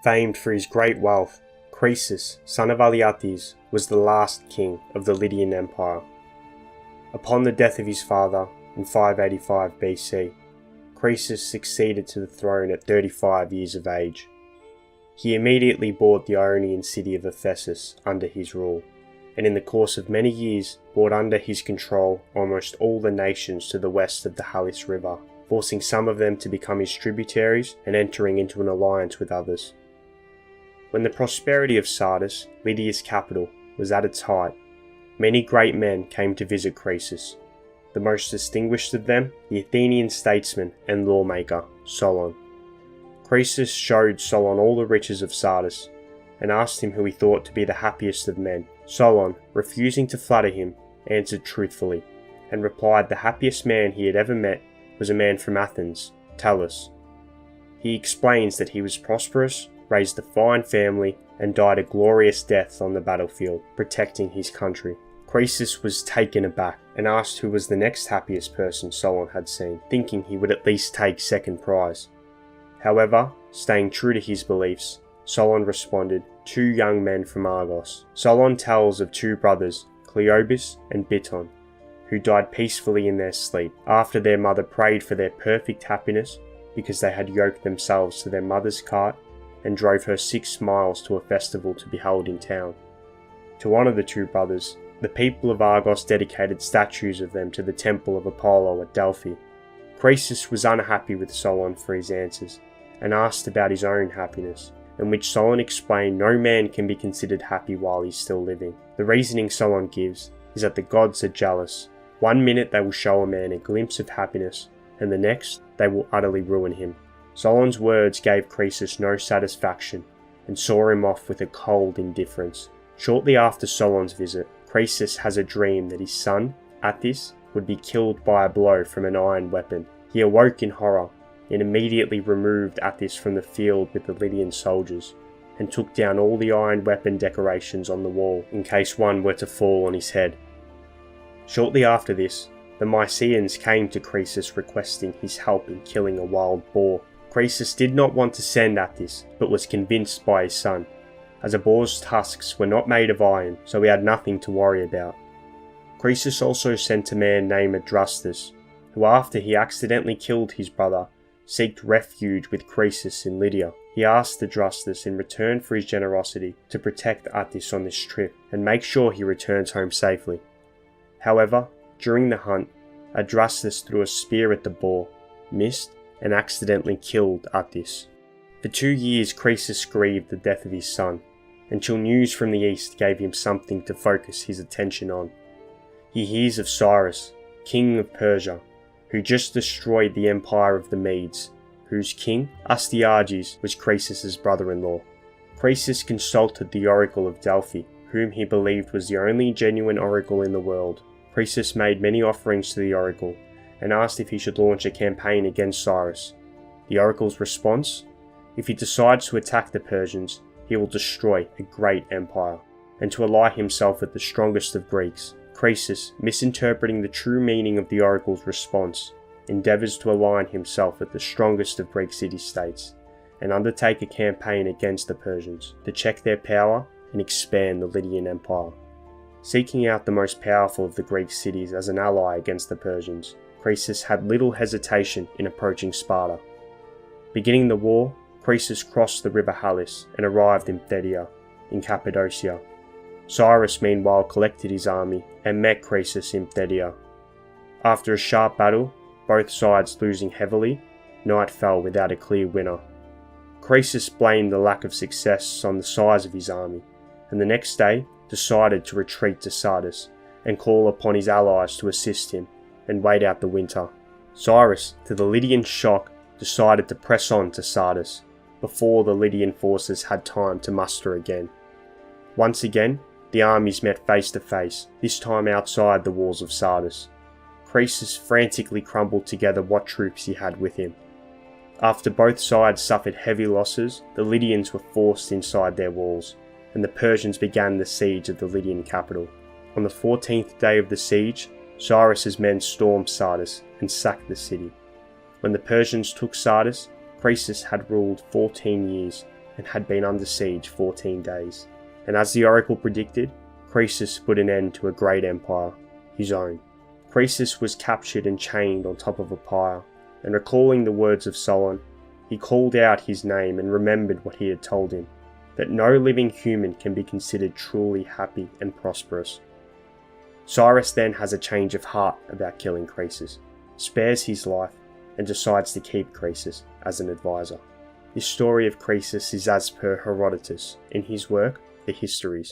Famed for his great wealth, Croesus, son of Alyattes, was the last king of the Lydian Empire. Upon the death of his father in 585 BC, Croesus succeeded to the throne at 35 years of age. He immediately brought the Ionian city of Ephesus under his rule, and in the course of many years brought under his control almost all the nations to the west of the Halys River, forcing some of them to become his tributaries and entering into an alliance with others. When the prosperity of Sardis, Lydia's capital, was at its height, many great men came to visit Croesus. The most distinguished of them, the Athenian statesman and lawmaker, Solon. Croesus showed Solon all the riches of Sardis, and asked him who he thought to be the happiest of men. Solon, refusing to flatter him, answered truthfully, and replied the happiest man he had ever met was a man from Athens, Atys. He explains that he was prosperous, raised a fine family, and died a glorious death on the battlefield, protecting his country. Croesus was taken aback and asked who was the next happiest person Solon had seen, thinking he would at least take second prize. However, staying true to his beliefs, Solon responded, 2 young men from Argos. Solon tells of 2 brothers, Cleobus and Biton, who died peacefully in their sleep after their mother prayed for their perfect happiness because they had yoked themselves to their mother's cart and drove her 6 miles to a festival to be held in town. To honour the 2 brothers, the people of Argos dedicated statues of them to the temple of Apollo at Delphi. Croesus was unhappy with Solon for his answers, and asked about his own happiness, in which Solon explained no man can be considered happy while he's still living. The reasoning Solon gives is that the gods are jealous. One minute they will show a man a glimpse of happiness, and the next they will utterly ruin him. Solon's words gave Croesus no satisfaction, and saw him off with a cold indifference. Shortly after Solon's visit, Croesus has a dream that his son, Atys, would be killed by a blow from an iron weapon. He awoke in horror, and immediately removed Atys from the field with the Lydian soldiers, and took down all the iron weapon decorations on the wall, in case one were to fall on his head. Shortly after this, the Mysians came to Croesus requesting his help in killing a wild boar. Croesus did not want to send Atys, but was convinced by his son, as a boar's tusks were not made of iron, so he had nothing to worry about. Croesus also sent a man named Adrastus, who after he accidentally killed his brother, sought refuge with Croesus in Lydia. He asked Adrastus in return for his generosity to protect Atys on this trip and make sure he returns home safely. However, during the hunt, Adrastus threw a spear at the boar, missed, and accidentally killed Atys. For 2 years Croesus grieved the death of his son, until news from the east gave him something to focus his attention on. He hears of Cyrus, king of Persia, who just destroyed the empire of the Medes, whose king, Astyages, was Croesus' brother-in-law. Croesus consulted the oracle of Delphi, whom he believed was the only genuine oracle in the world. Croesus made many offerings to the oracle, and asked if he should launch a campaign against Cyrus. The oracle's response? If he decides to attack the Persians, he will destroy a great empire, and to ally himself with the strongest of Greeks. Croesus, misinterpreting the true meaning of the oracle's response, endeavours to align himself with the strongest of Greek city-states, and undertake a campaign against the Persians, to check their power and expand the Lydian Empire. Seeking out the most powerful of the Greek cities as an ally against the Persians, Croesus had little hesitation in approaching Sparta. Beginning the war, Croesus crossed the river Halys and arrived in Thedia, in Cappadocia. Cyrus meanwhile collected his army and met Croesus in Thedia. After a sharp battle, both sides losing heavily, night fell without a clear winner. Croesus blamed the lack of success on the size of his army, and the next day decided to retreat to Sardis and call upon his allies to assist him and wait out the winter. Cyrus, to the Lydian shock, decided to press on to Sardis, before the Lydian forces had time to muster again. Once again, the armies met face to face, this time outside the walls of Sardis. Croesus frantically crumbled together what troops he had with him. After both sides suffered heavy losses, the Lydians were forced inside their walls, and the Persians began the siege of the Lydian capital. On the 14th day of the siege, Cyrus's men stormed Sardis and sacked the city. When the Persians took Sardis, Croesus had ruled 14 years and had been under siege 14 days. And as the oracle predicted, Croesus put an end to a great empire, his own. Croesus was captured and chained on top of a pyre, and recalling the words of Solon, he called out his name and remembered what he had told him, that no living human can be considered truly happy and prosperous. Cyrus then has a change of heart about killing Croesus, spares his life, and decides to keep Croesus as an advisor. This story of Croesus is as per Herodotus in his work, The Histories.